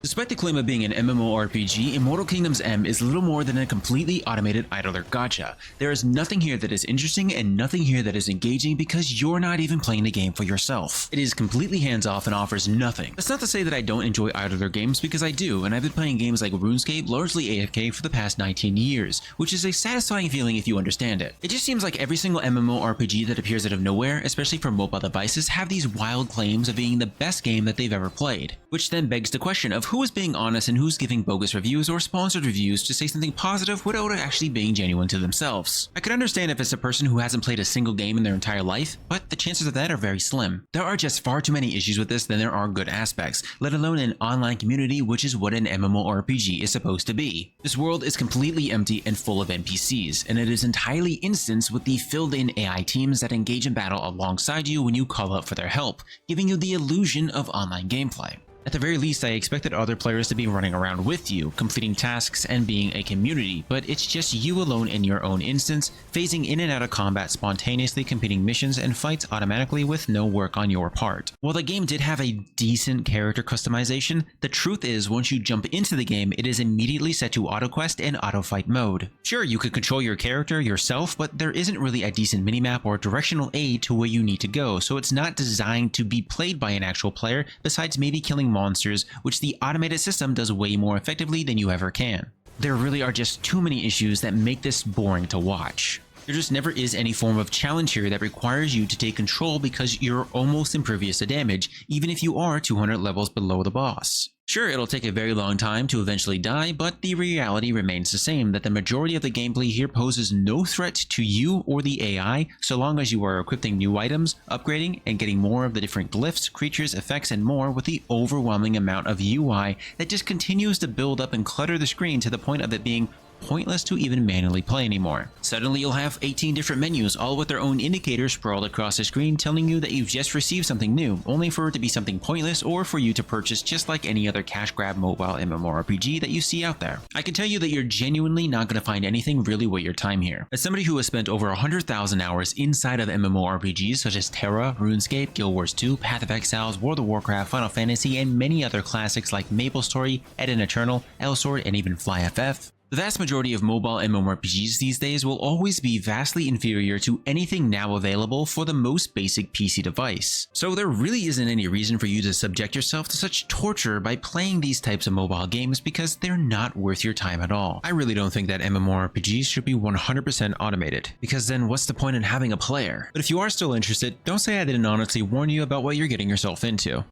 Despite the claim of being an MMORPG, Immortal Kingdoms M is little more than a completely automated idler gacha. There is nothing here that is interesting and nothing here that is engaging because you're not even playing the game for yourself. It is completely hands-off and offers nothing. That's not to say that I don't enjoy idler games, because I do, and I've been playing games like RuneScape largely AFK for the past 19 years, which is a satisfying feeling if you understand it. It just seems like every single MMORPG that appears out of nowhere, especially for mobile devices, have these wild claims of being the best game that they've ever played. Which then begs the question of who is being honest and who's giving bogus reviews or sponsored reviews to say something positive without actually being genuine to themselves. I could understand if it's a person who hasn't played a single game in their entire life, but the chances of that are very slim. There are just far too many issues with this than there are good aspects, let alone an online community, which is what an MMORPG is supposed to be. This world is completely empty and full of NPCs, and it is entirely instanced with the filled-in AI teams that engage in battle alongside you when you call out for their help, giving you the illusion of online gameplay. At the very least, I expected other players to be running around with you, completing tasks and being a community, but it's just you alone in your own instance, phasing in and out of combat spontaneously, completing missions and fights automatically with no work on your part. While the game did have a decent character customization, the truth is once you jump into the game, it is immediately set to auto quest and auto fight mode. Sure, you could control your character yourself, but there isn't really a decent minimap or directional aid to where you need to go, so it's not designed to be played by an actual player, besides maybe killing monsters, which the automated system does way more effectively than you ever can. There really are just too many issues that make this boring to watch. There just never is any form of challenge here that requires you to take control because you're almost impervious to damage, even if you are 200 levels below the boss. Sure, it'll take a very long time to eventually die, but the reality remains the same, that the majority of the gameplay here poses no threat to you or the AI, so long as you are equipping new items, upgrading, and getting more of the different glyphs, creatures, effects, and more with the overwhelming amount of UI that just continues to build up and clutter the screen to the point of it being pointless to even manually play anymore. Suddenly you'll have 18 different menus, all with their own indicators sprawled across the screen telling you that you've just received something new, only for it to be something pointless or for you to purchase just like any other cash grab mobile MMORPG that you see out there. I can tell you that you're genuinely not going to find anything really worth your time here. As somebody who has spent over 100,000 hours inside of MMORPGs such as Terra, RuneScape, Guild Wars 2, Path of Exiles, World of Warcraft, Final Fantasy, and many other classics like MapleStory, Eden Eternal, Elsword, and even FlyFF, the vast majority of mobile MMORPGs these days will always be vastly inferior to anything now available for the most basic PC device. So there really isn't any reason for you to subject yourself to such torture by playing these types of mobile games because they're not worth your time at all. I really don't think that MMORPGs should be 100% automated, because then what's the point in having a player? But if you are still interested, don't say I didn't honestly warn you about what you're getting yourself into.